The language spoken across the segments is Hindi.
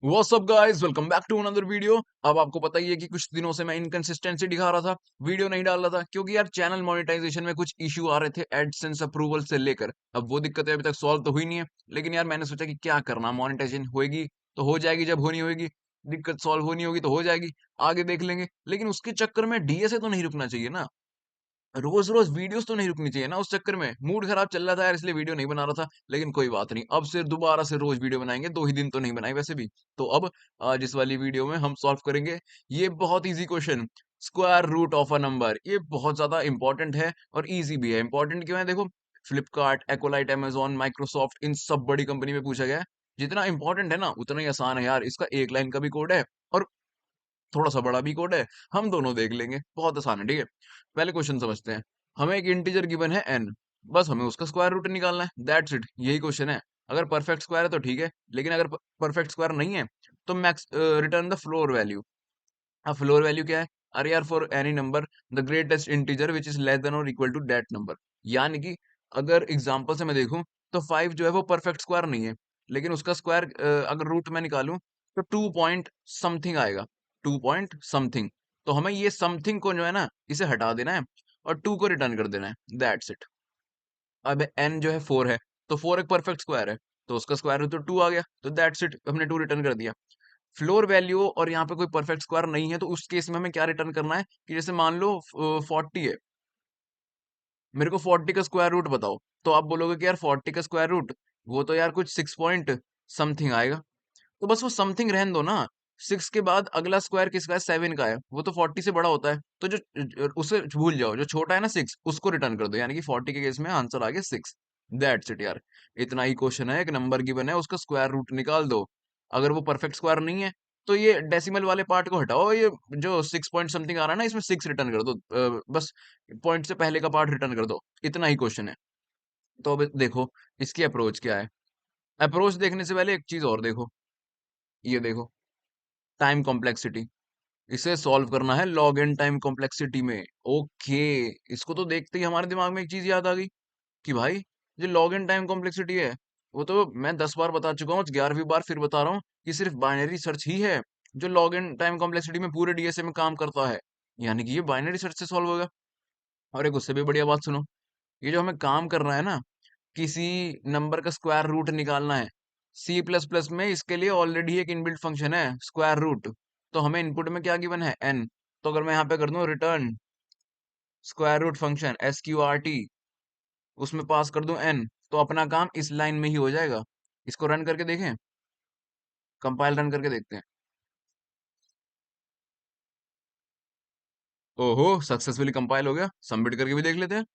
What's up guys, welcome back to another video. अब आपको पता ही है कि कुछ दिनों से मैं इनकंसिस्टेंसी दिखा रहा था, वीडियो नहीं डाल रहा था क्योंकि यार चैनल मोनेटाइजेशन में कुछ इश्यू आ रहे थे एडसेंस अप्रूवल से लेकर। अब वो दिक्कतें अभी तक सॉल्व तो हुई नहीं है, लेकिन यार मैंने सोचा कि क्या करना, मोनेटाइजेशन होएगी तो हो जाएगी, जब होनी होगी, दिक्कत सॉल्व होनी होगी तो हो जाएगी, आगे देख लेंगे। लेकिन उसके चक्कर में डीएसए तो नहीं रुकना चाहिए ना, रोज रोज वीडियोस तो नहीं रुकनी चाहिए ना। उस चक्कर में मूड खराब चल रहा था यार, इसलिए वीडियो नहीं बना रहा था। लेकिन कोई बात नहीं, अब से दोबारा से रोज वीडियो बनाएंगे, 2 ही दिन तो नहीं बनाई वैसे भी। तो अब आज इस वाली वीडियो में हम सॉल्व करेंगे ये बहुत easy question, square root of a number. ये बहुत ज्यादा इंपॉर्टेंट है और इजी भी है। इंपॉर्टेंट क्यों है देखो, फ्लिपकार्ट, एक्ोलाइट, अमेजोन, माइक्रोसॉफ्ट, इन सब बड़ी कंपनी में पूछा गया है। जितना इंपॉर्टेंट है ना उतना ही आसान है यार। इसका एक लाइन का भी कोड है और थोड़ा सा बड़ा भी कोड है, हम दोनों देख लेंगे, बहुत आसान है। ठीक है, पहले क्वेश्चन समझते हैं। हमें एक इंटीजर गिवन है n, बस हमें उसका स्क्वायर रूट निकालना है, दैट्स इट, यही क्वेश्चन है। अगर परफेक्ट स्क्वायर है तो ठीक है, लेकिन अगर परफेक्ट स्क्वायर नहीं है तो max return the floor value. अब फ्लोर वैल्यू क्या है? अरे यार, for any number the greatest integer which is less then और इक्वल टू दैट नंबर। यानी कि अगर एग्जांपल से मैं देखूं तो 5 जो है वो परफेक्ट स्क्वायर नहीं है, लेकिन उसका स्क्वायर अगर रूट में निकालूं तो 2 पॉइंट समथिंग आएगा, 2 पॉइंट समथिंग। तो हमें ये समथिंग को जो है ना, इसे हटा देना है और 2 को रिटर्न कर देना है, दैट्स इट। अब n जो है 4 है, तो 4 एक परफेक्ट स्क्वायर है, तो उसका स्क्वायर रूट तो 2 आ गया, तो दैट्स इट, हमने 2 रिटर्न कर दिया। फ्लोर वैल्यू और यहाँ पे कोई परफेक्ट स्क्वायर नहीं है, तो उस केस में हमें क्या रिटर्न करना है कि जैसे मान लो 40 है, मेरे को 40 का स्क्वायर रूट बताओ। तो आप बोलोगे कि यार 40 का स्क्वायर रूट, वो तो यार कुछ 6 पॉइंट समथिंग आएगा। तो बस वो समथिंग रहने दो ना। 6 के बाद अगला स्क्वायर किसका है? 7 का है, वो तो 40 से बड़ा होता है। तो उसे भूल जाओ, जो छोटा है ना 6, उसको रिटर्न कर दो, यानी कि 40 के केस में आंसर आ गया 6। दैट्स इट यार, इतना ही क्वेश्चन है। एक नंबर गिवन है, उसका स्क्वायर रूट निकाल दो। अगर वो परफेक्ट स्क्वायर नहीं है तो ये डेसिमल वाले पार्ट को हटाओ, ये जो 6 पॉइंट समथिंग आ रहा है ना, इसमें 6 रिटर्न कर दो। बस पॉइंट से पहले का पार्ट रिटर्न कर दो, इतना ही क्वेश्चन है। तो अब देखो इसकी अप्रोच क्या है। अप्रोच देखने से पहले एक चीज और देखो, ये देखो, टाइम कॉम्प्लेक्सिटी। इसे सॉल्व करना है लॉग एन टाइम कॉम्प्लेक्सिटी में। ओके, इसको तो देखते ही हमारे दिमाग में एक चीज याद आ गई कि भाई, जो लॉग एन टाइम कॉम्प्लेक्सिटी है, वो तो मैं 10 बार बता चुका हूँ, 11वीं बार फिर बता रहा हूँ कि सिर्फ बाइनरी सर्च ही है जो लॉग एन टाइम कॉम्प्लेक्सिटी में पूरे डीएसए में काम करता है। यानी कि ये बाइनरी सर्च से सॉल्व होगा। और एक उससे भी बढ़िया बात सुनो, ये जो हमें काम करना है ना, किसी नंबर का स्क्वायर रूट निकालना है, सी प्लस प्लस में इसके लिए ऑलरेडी एक इनबिल्ट फंक्शन है स्क्वायर रूट। तो हमें इनपुट में क्या गिवन है? एन। तो अगर मैं यहाँ पे कर दूं return square root function SQRT, उसमें पास कर दूं एन, तो अपना काम इस लाइन में ही हो जाएगा। इसको रन करके देखें, कंपाइल रन करके देखते हैं। ओहो, सक्सेसफुली कंपाइल हो गया, सबमिट करके भी देख लेते हैं।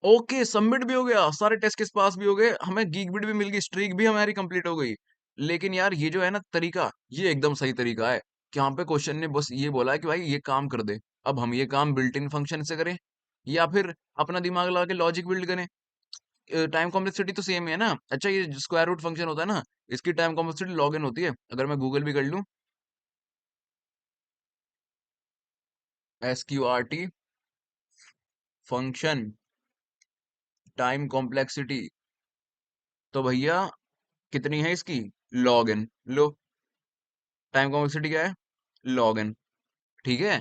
ओके, सबमिट भी हो गया, सारे टेस्ट केस पास भी हो गए, हमें गीक बिट भी मिल गई, स्ट्रीक भी हमारी कंप्लीट हो गई। लेकिन यार ये जो है ना तरीका, ये एकदम सही तरीका है कि यहाँ पे क्वेश्चन ने बस ये बोला है कि भाई ये काम कर दे। अब हम ये काम बिल्ट इन फंक्शन से करें या फिर अपना दिमाग लगा के लॉजिक बिल्ड करें। टाइम कॉम्प्लेक्सिटी तो सेम है ना। अच्छा, ये स्क्वायर रूट फंक्शन होता है ना, इसकी टाइम कॉम्प्लेक्सिटी लॉग इन होती है। अगर मैं गूगल भी कर लूँ, SQRT फंक्शन टाइम कॉम्प्लेक्सिटी, तो भैया कितनी है इसकी? Log N. लो, टाइम कॉम्प्लेक्सिटी क्या है? Log N. ठीक है,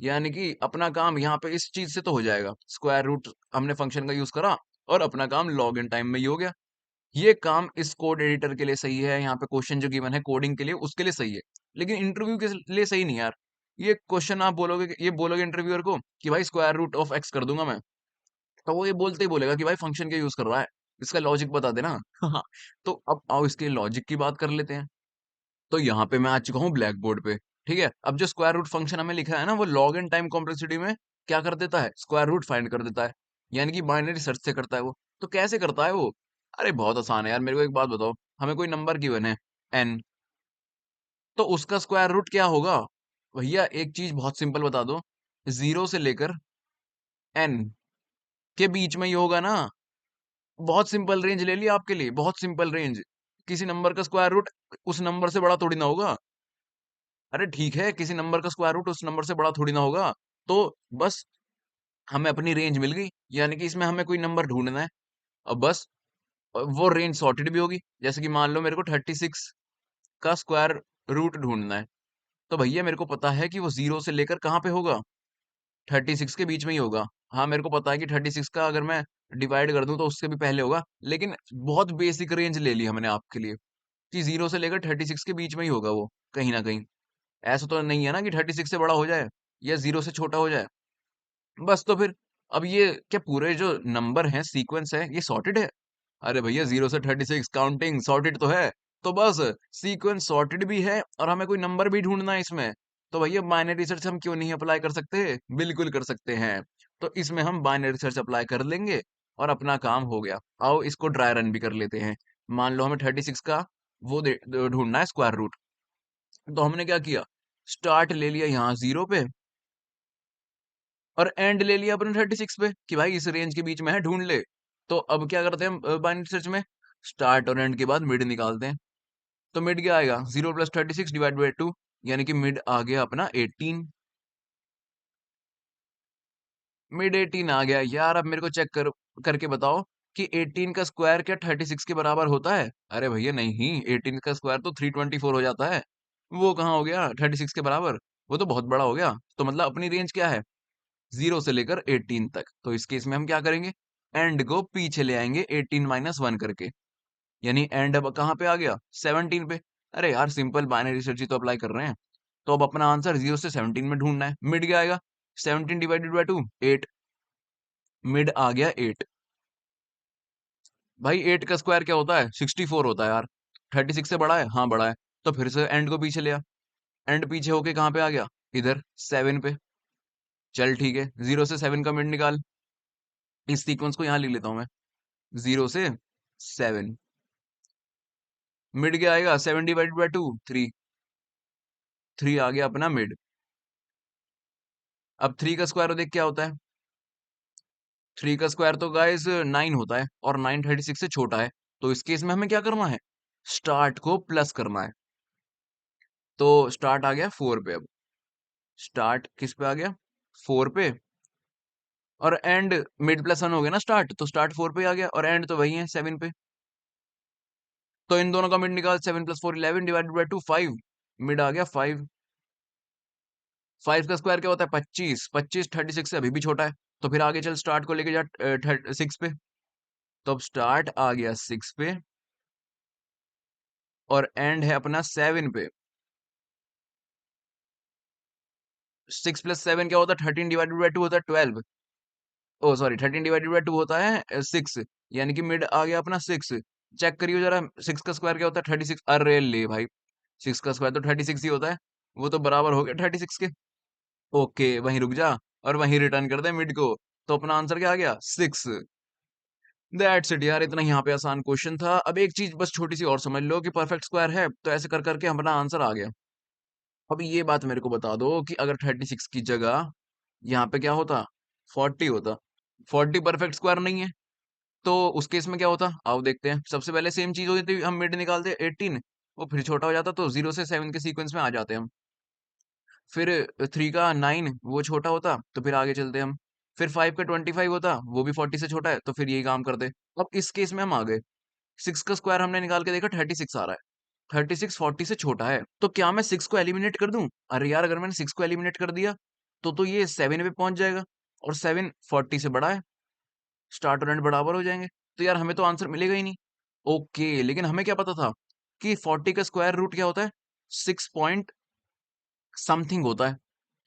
यानी कि अपना काम यहाँ पे इस चीज से तो हो जाएगा, स्क्वायर रूट हमने फंक्शन का यूज करा और अपना काम लॉग इन टाइम में ही हो गया। ये काम इस कोड एडिटर के लिए सही है, यहाँ पे क्वेश्चन जो गिवन है कोडिंग के लिए उसके लिए सही है, लेकिन इंटरव्यू के लिए सही नहीं यार। ये क्वेश्चन आप बोलोगे, ये बोलोगे इंटरव्यूअर को कि भाई स्क्वायर रूट ऑफ एक्स कर दूंगा मैं, तो वो ये बोलते ही बोलेगा कि भाई फंक्शन के यूज कर रहा है, इसका लॉजिक बता देना। तो अब आओ इसके लॉजिक की बात कर लेते हैं। तो यहाँ पे मैं आ चुका हूँ ब्लैक बोर्ड पे। ठीक है, अब जो स्क्वायर रूट फंक्शन हमें लिखा है ना, वो लॉग एन टाइम कॉम्प्लेक्सिटी में क्या कर देता है? स्क्वायर रूट फाइंड कर देता है, यानी कि बाइनरी सर्च से करता है वो। तो कैसे करता है वो? अरे बहुत आसान है यार, मेरे को एक बात बताओ, हमें कोई नंबर गिवन है एन, तो उसका स्क्वायर रूट क्या होगा? भैया एक चीज बहुत सिंपल बता दो, 0 से लेकर एन के बीच में ही होगा ना। बहुत सिंपल रेंज ले लिया आपके लिए, बहुत सिंपल रेंज। किसी नंबर का स्क्वायर रूट उस नंबर से बड़ा थोड़ी ना होगा। अरे ठीक है, किसी नंबर का स्क्वायर रूट उस नंबर से बड़ा थोड़ी ना होगा। तो बस हमें अपनी रेंज मिल गई, यानी कि इसमें हमें कोई नंबर ढूंढना है। अब बस वो रेंज सॉर्टेड भी होगी। जैसे कि मान लो मेरे को 36 का स्क्वायर रूट ढूंढना है, तो भैया मेरे को पता है कि वो 0 से लेकर कहाँ पे होगा, 36 के बीच में ही होगा। हाँ, मेरे को पता है कि 36 का अगर मैं डिवाइड कर दूं तो उससे भी पहले होगा, लेकिन बहुत बेसिक रेंज ले ली हमने आपके लिए कि 0 से लेकर 36 के बीच में ही होगा वो, कहीं ना कहीं। ऐसा तो नहीं है ना कि 36 से बड़ा हो जाए या 0 से छोटा हो जाए। बस तो फिर अब ये क्या पूरे जो नंबर हैं, सीक्वेंस है, ये सॉर्टेड है? अरे भैया 0 से 36 काउंटिंग सॉर्टेड तो है। तो बस सीक्वेंस सॉर्टेड भी है और हमें कोई नंबर भी ढूंढना है इसमें, तो भैया बाइनरी सर्च हम क्यों नहीं अप्लाई कर सकते? बिल्कुल कर सकते हैं। तो इसमें हम बाइनरी सर्च अप्लाई कर लेंगे और अपना काम हो गया। आओ इसको ड्राई रन भी कर लेते हैं। मान लो हमें 36 का वो ढूंढना है स्क्वायर रूट। तो हमने क्या किया, स्टार्ट ले लिया यहाँ 0 पे और एंड ले लिया अपने 36 पे कि भाई इस रेंज के बीच में है, ढूंढ ले। तो अब क्या करते हैं हम बाइनरी सर्च में, स्टार्ट और एंड के बाद मिड निकालते हैं। तो मिड क्या आएगा, 0 + 36 डिवाइड बाई 2, यानी कि मिड आ गया अपना 18। मिड 18 आ गया यार। अब मेरे को चेक करके बताओ कि 18 का स्क्वायर क्या 36 के बराबर होता है? अरे भैया नहीं, 18 का स्क्वायर तो 324 हो जाता है। वो कहाँ हो गया 36 के बराबर? वो तो बहुत बड़ा हो गया। तो मतलब अपनी रेंज क्या है, 0 से लेकर 18 तक। तो इस केस में हम क्या करेंगे, एंड को पीछे ले आएंगे 18 - 1 करके, यानी एंड अब कहाँ पे आ गया, 17 पे। अरे यार सिंपल बाइनरी सर्च ही तो अप्लाई कर रहे हैं। तो अब अपना आंसर 0 से 17 में ढूंढना है। मिड क्या आएगा, 17 डिवाइडेड बाई 2, 8। मिड आ गया 8। भाई 8 का स्क्वायर क्या होता है, 64 होता है यार। 36 से बड़ा है, हाँ बड़ा है। तो फिर से एंड को पीछे लिया, एंड पीछे होके कहाँ पे आ गया, इधर 7 पे। चल ठीक है, 0 से 7 का मिड निकाल। इस सीक्वेंस को यहाँ लिख लेता हूँ मैं, 0 से 7। मिड क्या आएगा, 7 डिवाइडेड बाई 2, 3। 3 आ गया अपना मिड। अब 3 का स्क्वायर देख क्या होता है, 3 का स्क्वायर तो गाइस 9 होता है और 9 36 से छोटा है। तो इस केस में हमें क्या करना है, स्टार्ट को प्लस करना है। तो स्टार्ट आ गया 4 पे। अब स्टार्ट किस पे आ गया, 4 पे। और एंड मिड +1 हो गया ना स्टार्ट, तो स्टार्ट 4 पे आ गया और एंड तो वही है 7 पे। तो इन दोनों का मिड निकाल, 7 + 4 11 डिवाइडेड बाई 2, 5। मिड आ गया 5। 5 का स्क्वायर क्या होता है, 25। 25 36 से अभी भी छोटा है। तो फिर आगे चल, स्टार्ट को लेके जा 6 पे। तो अब स्टार्ट आ गया 6 पे और एंड है अपना 7 पे। 6 + 7 क्या होता है, 13 डिवाइडेड बाई 2 होता है 12। ओ सॉरी, 13 डिवाइडेड बाई 2 होता है 6, यानी कि मिड आ गया अपना 6। चेक करियो जरा, 6 का स्क्वायर क्या होता है, 36। अरे ले भाई, 6 का स्क्वायर तो 36 ही होता है। वो तो बराबर हो गया 36 के। ओके, वहीं रुक जा और वहीं रिटर्न कर दे मिड को। तो अपना आंसर क्या आ गया, 6। दैट्स इट यार, इतना यहाँ पे आसान क्वेश्चन था। अब एक चीज बस छोटी सी और समझ लो कि परफेक्ट स्क्वायर है, तो ऐसे कर करके अपना आंसर आ गया। अब ये बात मेरे को बता दो कि अगर 36 की जगह यहाँ पे क्या होता, 40 होता। 40 परफेक्ट स्क्वायर नहीं है, तो उस केस में क्या होता, आओ देखते हैं। सबसे पहले सेम चीज होती थी, हम मिड निकालते 18, वो फिर छोटा हो जाता, तो 0 से 7 के सीक्वेंस में आ जाते हम। फिर 3 का 9 वो छोटा होता, तो फिर आगे चलते हम। फिर 5 का 25 होता, वो भी 40 से छोटा है, तो फिर यही काम करते। अब इस केस में हम आ गए, 6 का स्क्वायर हमने निकाल के देखा, 36 आ रहा है। 36 40 से छोटा है, तो क्या मैं 6 को एलिमिनेट कर दूं? अरे यार अगर मैंने 6 को एलिमिनेट कर दिया तो ये 7 पे पहुंच जाएगा, और 7 40 से बड़ा है। स्टार्ट और एंड बराबर हो जाएंगे, तो यार हमें तो आंसर मिलेगा ही नहीं। ओके, लेकिन हमें क्या पता था कि 40 का स्क्वायर रूट क्या होता है, 6 पॉइंट समथिंग होता है।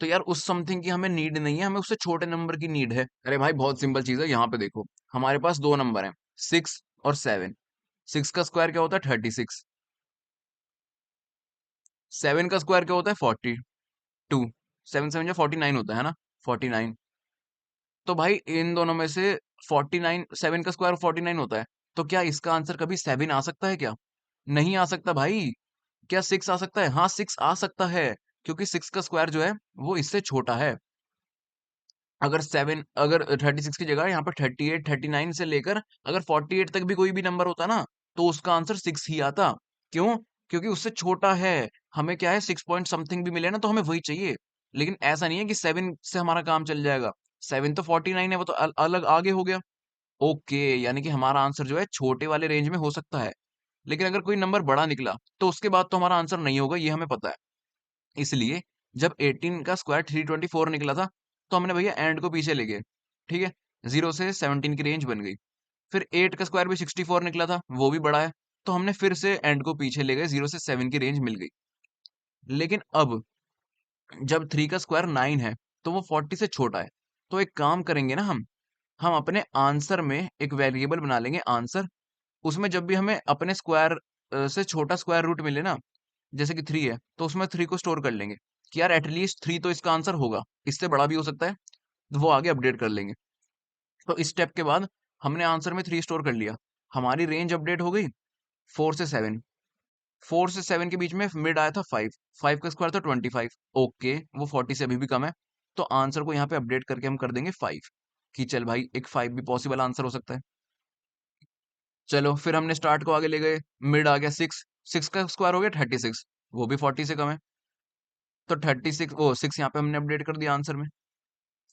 तो यार उस समथिंग की हमें नीड नहीं है, हमें उससे छोटे नंबर की नीड है। अरे भाई बहुत सिंपल चीज है, यहाँ पे देखो हमारे पास दो नंबर हैं, 6 और 7। 6 का स्क्वायर क्या होता है, 36। 7 का स्क्वायर क्या होता है, 42। 7 7 जो 49 होता है ना, 49। तो भाई इन दोनों में से 49, 7 का स्क्वायर 49 होता है। तो क्या इसका आंसर कभी 7 आ सकता है क्या? नहीं आ सकता भाई। क्या 6 आ सकता है? हाँ 6 आ सकता है, क्योंकि 6 का स्क्वायर जो है वो इससे छोटा है। अगर 36 की जगह यहाँ पर 38 39 से लेकर अगर 48 तक भी कोई भी नंबर होता ना, तो उसका आंसर 6 ही आता। क्यों? क्योंकि उससे छोटा है। हमें क्या है, 6 पॉइंट समथिंग भी मिले ना तो हमें वही चाहिए। लेकिन ऐसा नहीं है कि 7 से हमारा काम चल जाएगा। 7 तो 49 है, वो तो अलग आगे हो गया। ओके, यानी कि हमारा आंसर जो है छोटे वाले रेंज में हो सकता है, लेकिन अगर कोई नंबर बड़ा निकला तो उसके बाद तो हमारा आंसर नहीं होगा, ये हमें पता है। इसलिए जब 18 का स्क्वायर 324 निकला था, तो हमने भैया एंड को पीछे ले गए, ठीक है? 0 से 17 की रेंज बन गई। फिर 8 का स्क्वायर भी 64 निकला था, वो भी बड़ा है, तो हमने फिर से एंड को पीछे ले गए, 0 से 7 की रेंज मिल गई। लेकिन अब जब 3 का स्क्वायर 9 है, तो वो 40 से छोटा है। तो एक काम करेंगे ना हम अपने आंसर में एक वेरिएबल बना लेंगे आंसर, उसमें जब भी हमें अपने स्क्वायर से छोटा स्क्वायर रूट मिले ना, जैसे कि 3 है, तो उसमें 3 को स्टोर कर लेंगे कि यार एटलीस्ट 3 तो इसका आंसर होगा, इससे बड़ा भी हो सकता है, तो वो आगे अपडेट कर लेंगे। तो इस स्टेप के बाद हमने आंसर में 3 स्टोर कर लिया, हमारी रेंज अपडेट हो गई 4 से 7। 4 से 7 के बीच में मिड आया था 5, 5 का स्क्वायर था 25। ओके, वो 40 से अभी भी कम है, तो आंसर को यहाँ पे अपडेट करके हम कर देंगे 5, कि चल भाई एक 5 भी पॉसिबल आंसर हो सकता है। चलो फिर हमने स्टार्ट को आगे ले गए, मिड आ गया 6, 6 का स्क्वायर हो गया 36, वो भी 40 से कम है, तो 36 ओ 6 यहाँ पे हमने अपडेट कर दिया आंसर में।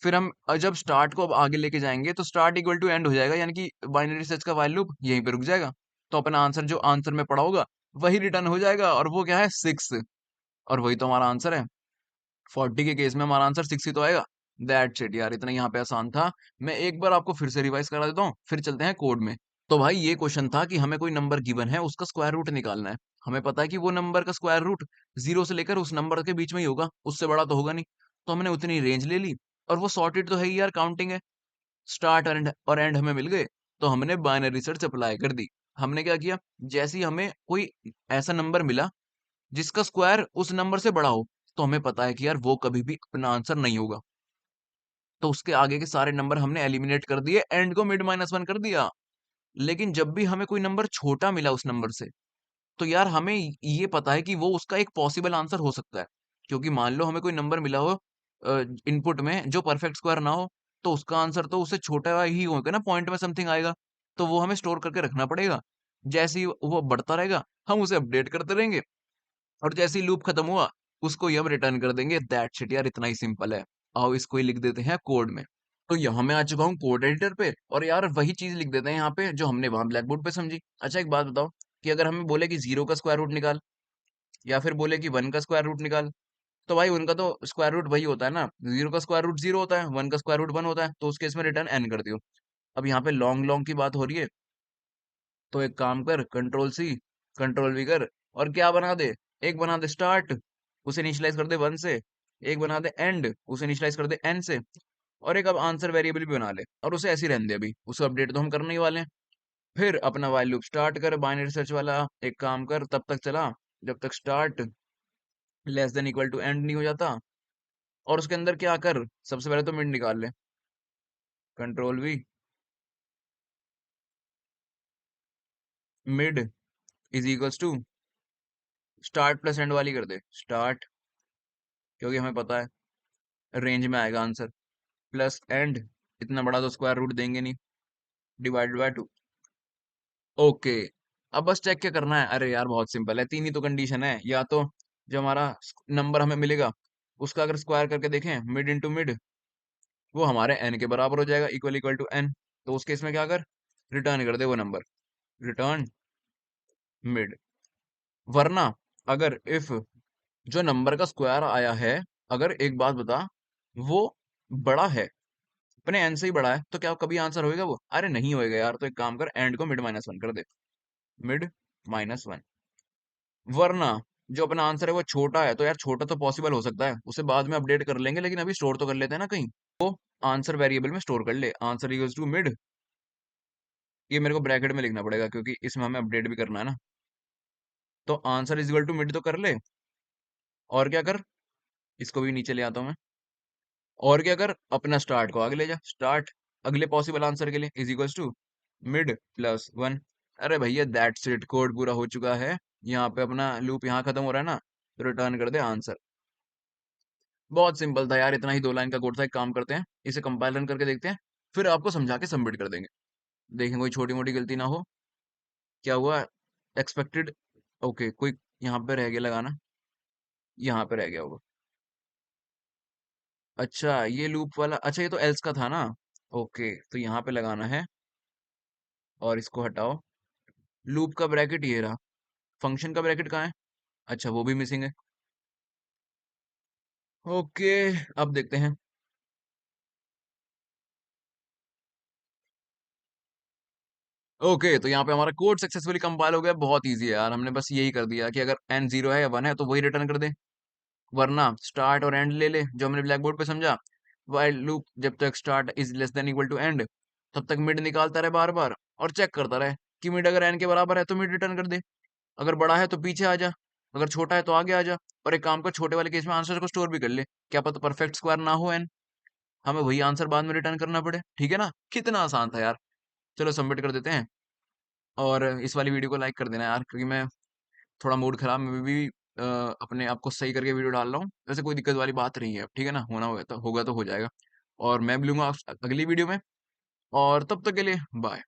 फिर हम जब स्टार्ट को अब आगे लेके जाएंगे तो स्टार्ट इक्वल टू एंड हो जाएगा, यानी कि बाइनरी सर्च का व्हाइल लूप यहीं पे रुक जाएगा, तो अपना आंसर जो आंसर में पड़ा होगा वही रिटर्न हो जाएगा, और वो क्या है 6, और वही तो हमारा आंसर है। 40 के केस में हमारा आंसर 6 ही तो आएगा। दैट्स इट यार, इतना यहाँ पे आसान था। मैं एक बार आपको फिर से रिवाइज करा देता हूँ, फिर चलते हैं कोड में। तो भाई ये क्वेश्चन था कि हमें कोई नंबर गिवन है, उसका स्क्वायर रूट निकालना है। हमें पता है कि वो नंबर का स्क्वायर रूट 0 से लेकर उस नंबर के बीच में ही होगा, उससे बड़ा तो होगा नहीं। तो हमने उतनी रेंज ले ली, और वो सॉर्टेड तो है ही यार, काउंटिंग है। स्टार्ट और एंड हमें मिल गए, तो हमने बाइनरी सर्च अप्लाई कर दी। हमने क्या किया, जैसे ही हमें कोई ऐसा नंबर मिला जिसका स्क्वायर उस नंबर से बड़ा हो, तो हमें पता है कि यार वो कभी भी अपना आंसर नहीं होगा। तो उसके आगे के सारे नंबर हमने एलिमिनेट कर दिए, एंड को मिड माइनस वन कर दिया। लेकिन जब भी हमें कोई नंबर छोटा मिला उस नंबर से, तो यार हमें ये पता है कि वो उसका एक पॉसिबल आंसर हो सकता है। क्योंकि मान लो हमें कोई नंबर मिला हो इनपुट में जो परफेक्ट स्क्वायर ना हो, तो उसका आंसर तो उससे छोटा ही होगा ना, पॉइंट में समथिंग आएगा। तो वो हमें स्टोर करके रखना पड़ेगा। जैसे ही वो बढ़ता रहेगा, हम उसे अपडेट करते रहेंगे, और जैसे ही लूप खत्म हुआ, उसको ही हम रिटर्न कर देंगे। दैट्स इट यार, इतना ही सिंपल है। आओ इसको ही लिख देते हैं कोड में। तो यहाँ मैं आ चुका हूँ कोड एडिटर पे, और यार वही चीज लिख देते हैं यहाँ पे जो हमने वहां ब्लैक बोर्ड पे समझी। अच्छा एक बात बताओ, कि अगर हमें बोले कि 0 का स्क्वायर रूट निकाल, या फिर बोले कि 1 का स्क्वायर रूट निकाल, तो भाई उनका तो स्क्वायर रूट वही होता है ना। 0 का स्क्वायर रूट 0 होता है, 1 का स्क्वायर रूट 1 होता है, तो उस केस में रिटर्न n कर दियो। अब यहाँ पे लॉन्ग लॉन्ग की बात हो रही है, तो एक काम कर, कंट्रोल सी कंट्रोल वी कर, और क्या बना दे, एक बना दे स्टार्ट, उसे इनिशियलाइज कर दे 1 से, एक बना दे एंड, उसे इनिशियलाइज कर दे n से, और एक अब आंसर वेरिएबल भी बना ले, और उसे ऐसे ही रहने दे। अभी उसे अपडेट तो हम करने ही वाले हैं। फिर अपना वाइल लूप स्टार्ट कर, बाइनरी सर्च वाला एक काम कर, तब तक चला जब तक start less than equal to end नहीं हो जाता। और उसके अंदर क्या कर, सबसे पहले तो मिड निकाल ले, control V, mid is equals to start plus end वाली कर दे, स्टार्ट, क्योंकि हमें पता है रेंज में आएगा आंसर, प्लस एंड, इतना बड़ा तो स्क्वायर रूट देंगे नहीं, डिवाइडेड बाय 2। ओके, अब बस चेक क्या करना है, अरे यार बहुत सिंपल है, तीन ही तो कंडीशन है। या तो जो हमारा नंबर हमें मिलेगा, उसका अगर स्क्वायर करके देखें मिड इंटू मिड, वो हमारे एन के बराबर हो जाएगा, इक्वल इक्वल टू एन। तो उस केस में क्या कर, रिटर्न कर दे वो नंबर, रिटर्न मिड। वरना अगर इफ जो नंबर का स्क्वायर आया है, अगर एक बात बता, वो बड़ा है, अपने एन से ही बड़ा है, तो क्या कभी आंसर होएगा वो, अरे नहीं होएगा यार। तो एक काम कर, एंड को मिड माइनस वन कर दे, मिड माइनस वन। वरना जो अपना आंसर है वो छोटा है, तो यार छोटा तो पॉसिबल हो सकता है, उसे बाद में अपडेट कर लेंगे, लेकिन अभी स्टोर तो कर लेते हैं ना कहीं। तो आंसर वेरिएबल में स्टोर कर ले, आंसर इक्वल्स टू मिड, ये मेरे को ब्रैकेट में लिखना पड़ेगा क्योंकि इसमें हमें अपडेट भी करना है ना। तो answer is equal to mid तो कर ले, और क्या कर, इसको भी नीचे ले आता हूँ मैं, और क्या कर, अपना स्टार्ट को आगे ले जा, स्टार्ट अगले पॉसिबल आंसर के लिए is equals to mid plus one. अरे भैया दैट्स इट, कोड पूरा हो चुका है। यहाँ पे अपना लूप यहाँ खत्म हो रहा है ना, तो रिटर्न कर दे आंसर। बहुत सिंपल था यार, इतना ही 2 लाइन का कोड था। एक काम करते हैं, इसे कंपाइल रन करके देखते हैं, फिर आपको समझा के सबमिट कर देंगे, देखें कोई छोटी मोटी गलती ना हो। क्या हुआ, एक्सपेक्टेड, ओके कोई यहाँ पे रह गया लगाना, यहाँ पे रह गया होगा। अच्छा ये लूप वाला, अच्छा ये तो एल्स का था ना। ओके, तो यहाँ पे लगाना है और इसको हटाओ। लूप का ब्रैकेट ये रहा। फंक्शन का ब्रैकेट कहाँ है? अच्छा, वो भी मिसिंग है। ओके, अब देखते हैं। ओके, तो यहाँ पे हमारा कोड सक्सेसफुली कंपाइल हो गया। बहुत इजी है यार, हमने बस यही कर दिया कि अगर n 0 है या 1 है तो वही रिटर्न कर दे, वरना स्टार्ट और एंड ले ले जो हमने ब्लैक बोर्ड पे समझा। वाइल लूप जब तक start is less than equal to end, तब तक मिड निकालता रहे बार बार, और चेक करता रहे कि मिड अगर एन के बराबर है तो मिड रिटर्न कर दे, अगर बड़ा है तो पीछे आ जा, अगर छोटा है तो आगे आ जा। और एक काम कर, छोटे वाले केस में आंसर को स्टोर भी कर ले, क्या पता परफेक्ट स्क्वायर ना हो एन, हमें वही आंसर बाद में रिटर्न करना पड़े। ठीक है ना, कितना आसान था यार। चलो सबमिट कर देते हैं। और इस वाली वीडियो को लाइक कर देना यार, क्योंकि मैं थोड़ा मूड खराब, मैं भी अपने आप को सही करके वीडियो डाल रहा हूँ। वैसे कोई दिक्कत वाली बात नहीं है अब, ठीक है ना, होगा तो हो जाएगा। और मैं मिलूंगा अगली वीडियो में, और तब तक के लिए बाय।